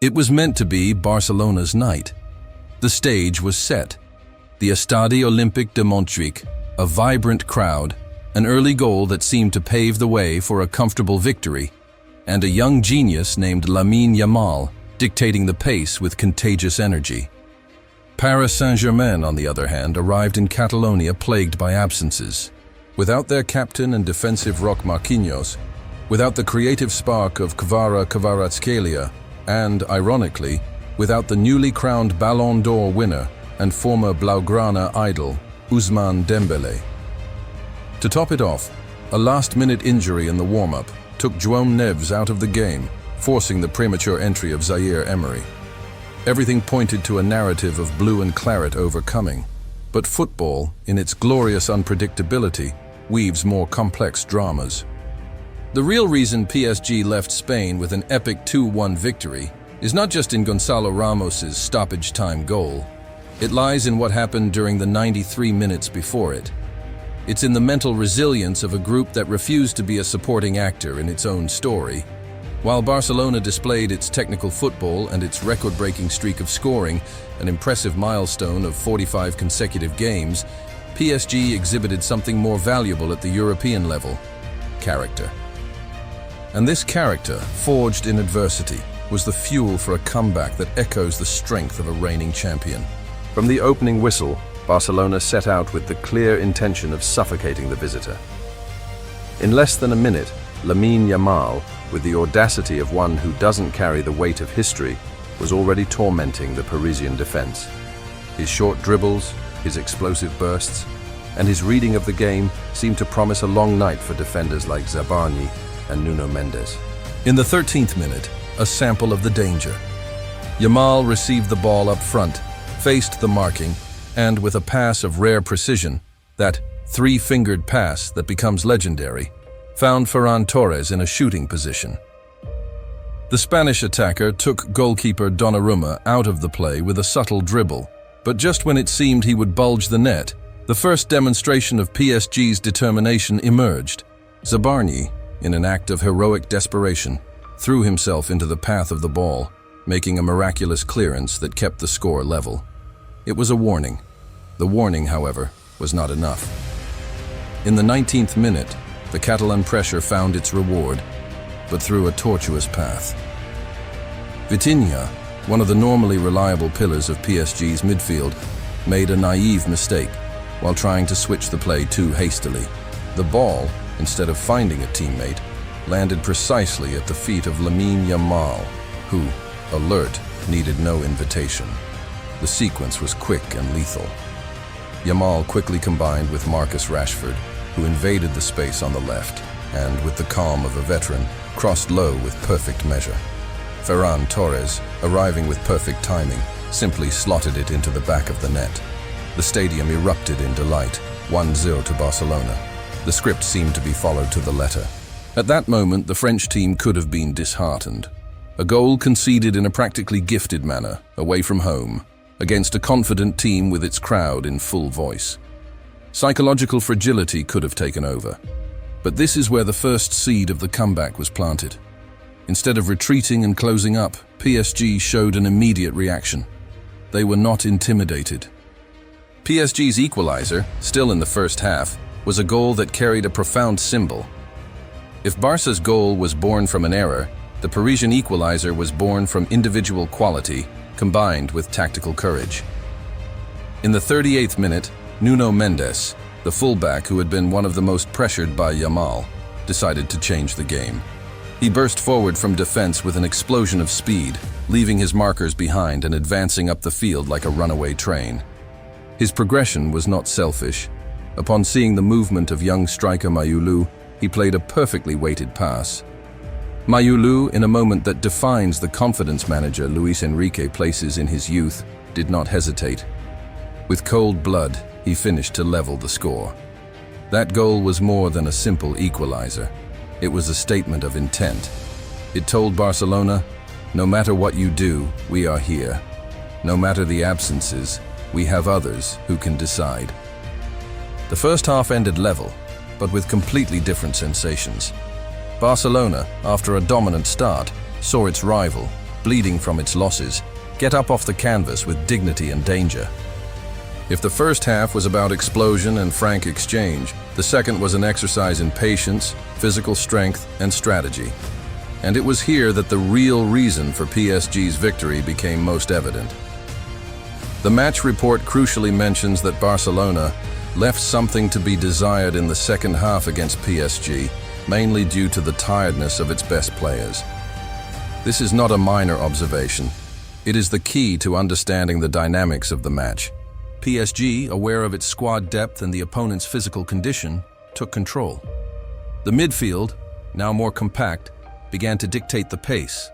It was meant to be Barcelona's night. The stage was set. The Estadi Olympique de Montjuic, a vibrant crowd, an early goal that seemed to pave the way for a comfortable victory, and a young genius named Lamine Yamal dictating the pace with contagious energy. Paris Saint-Germain, on the other hand, arrived in Catalonia plagued by absences. Without their captain and defensive rock Marquinhos, without the creative spark of Kvaratskhelia, and, ironically, without the newly crowned Ballon d'Or winner and former Blaugrana idol, Ousmane Dembélé. To top it off, a last-minute injury in the warm-up took João Neves out of the game, forcing the premature entry of Zaire Emery. Everything pointed to a narrative of blue and claret overcoming, but football, in its glorious unpredictability, weaves more complex dramas. The real reason PSG left Spain with an epic 2-1 victory is not just in Gonzalo Ramos's stoppage-time goal. It lies in what happened during the 93 minutes before it. It's in the mental resilience of a group that refused to be a supporting actor in its own story. While Barcelona displayed its technical football and its record-breaking streak of scoring, an impressive milestone of 45 consecutive games, PSG exhibited something more valuable at the European level: character. And this character, forged in adversity, was the fuel for a comeback that echoes the strength of a reigning champion. From the opening whistle, Barcelona set out with the clear intention of suffocating the visitor. In less than a minute, Lamine Yamal, with the audacity of one who doesn't carry the weight of history, was already tormenting the Parisian defense. His short dribbles, his explosive bursts, and his reading of the game seemed to promise a long night for defenders like Zabarnyi and Nuno Mendes. In the 13th minute, a sample of the danger. Yamal received the ball up front, faced the marking, and with a pass of rare precision, that three-fingered pass that becomes legendary, found Ferran Torres in a shooting position. The Spanish attacker took goalkeeper Donnarumma out of the play with a subtle dribble, but just when it seemed he would bulge the net, the first demonstration of PSG's determination emerged. Zabarnyi, in an act of heroic desperation, threw himself into the path of the ball, making a miraculous clearance that kept the score level. It was a warning. The warning, however, was not enough. In the 19th minute, the Catalan pressure found its reward, but through a tortuous path. Vitinha, one of the normally reliable pillars of PSG's midfield, made a naive mistake while trying to switch the play too hastily. The ball, instead of finding a teammate, landed precisely at the feet of Lamine Yamal, who, alert, needed no invitation. The sequence was quick and lethal. Yamal quickly combined with Marcus Rashford, who invaded the space on the left, and, with the calm of a veteran, crossed low with perfect measure. Ferran Torres, arriving with perfect timing, simply slotted it into the back of the net. The stadium erupted in delight, 1-0 to Barcelona. The script seemed to be followed to the letter. At that moment, the French team could have been disheartened. A goal conceded in a practically gifted manner, away from home, against a confident team with its crowd in full voice. Psychological fragility could have taken over. But this is where the first seed of the comeback was planted. Instead of retreating and closing up, PSG showed an immediate reaction. They were not intimidated. PSG's equalizer, still in the first half, was a goal that carried a profound symbol. If Barca's goal was born from an error, the Parisian equalizer was born from individual quality combined with tactical courage. In the 38th minute, Nuno Mendes, the fullback who had been one of the most pressured by Yamal, decided to change the game. He burst forward from defense with an explosion of speed, leaving his markers behind and advancing up the field like a runaway train. His progression was not selfish. Upon seeing the movement of young striker Mayulu, he played a perfectly weighted pass. Mayulu, in a moment that defines the confidence manager Luis Enrique places in his youth, did not hesitate. With cold blood, he finished to level the score. That goal was more than a simple equalizer. It was a statement of intent. It told Barcelona, no matter what you do, we are here. No matter the absences, we have others who can decide. The first half ended level, but with completely different sensations. Barcelona, after a dominant start, saw its rival, bleeding from its losses, get up off the canvas with dignity and danger. If the first half was about explosion and frank exchange, the second was an exercise in patience, physical strength, and strategy. And it was here that the real reason for PSG's victory became most evident. The match report crucially mentions that Barcelona left something to be desired in the second half against PSG, mainly due to the tiredness of its best players. This is not a minor observation. It is the key to understanding the dynamics of the match. PSG, aware of its squad depth and the opponent's physical condition, took control. The midfield, now more compact, began to dictate the pace,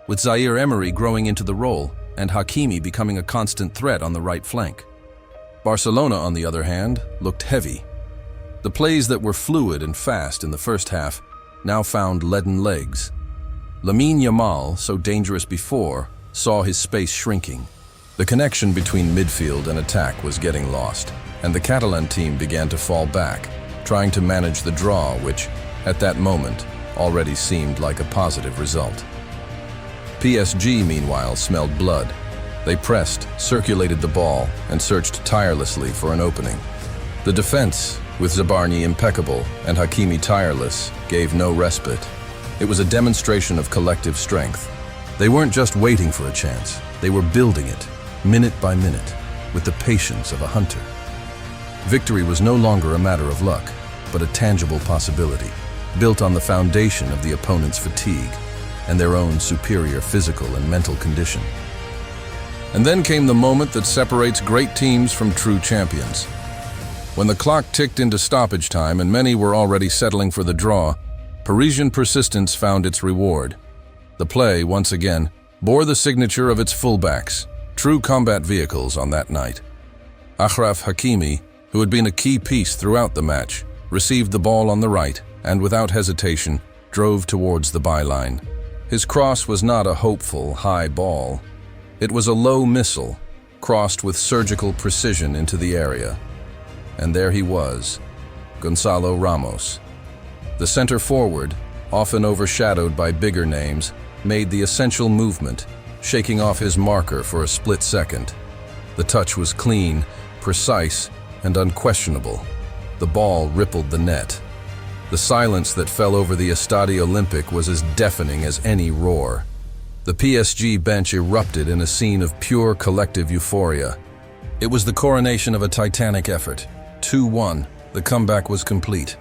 with Zaire Emery growing into the role and Hakimi becoming a constant threat on the right flank. Barcelona, on the other hand, looked heavy. The plays that were fluid and fast in the first half now found leaden legs. Lamine Yamal, so dangerous before, saw his space shrinking. The connection between midfield and attack was getting lost, and the Catalan team began to fall back, trying to manage the draw, which, at that moment, already seemed like a positive result. PSG, meanwhile, smelled blood. They pressed, circulated the ball, and searched tirelessly for an opening. The defense, with Zabarni impeccable and Hakimi tireless, gave no respite. It was a demonstration of collective strength. They weren't just waiting for a chance, they were building it, minute by minute, with the patience of a hunter. Victory was no longer a matter of luck, but a tangible possibility, built on the foundation of the opponent's fatigue and their own superior physical and mental condition. And then came the moment that separates great teams from true champions. When the clock ticked into stoppage time and many were already settling for the draw, Parisian persistence found its reward. The play, once again, bore the signature of its fullbacks, true combat vehicles on that night. Achraf Hakimi, who had been a key piece throughout the match, received the ball on the right and, without hesitation, drove towards the byline. His cross was not a hopeful, high ball. It was a low missile, crossed with surgical precision into the area. And there he was, Gonzalo Ramos. The center forward, often overshadowed by bigger names, made the essential movement, shaking off his marker for a split second. The touch was clean, precise, and unquestionable. The ball rippled the net. The silence that fell over the Estadio Olympic was as deafening as any roar. The PSG bench erupted in a scene of pure collective euphoria. It was the coronation of a titanic effort. 2-1, the comeback was complete.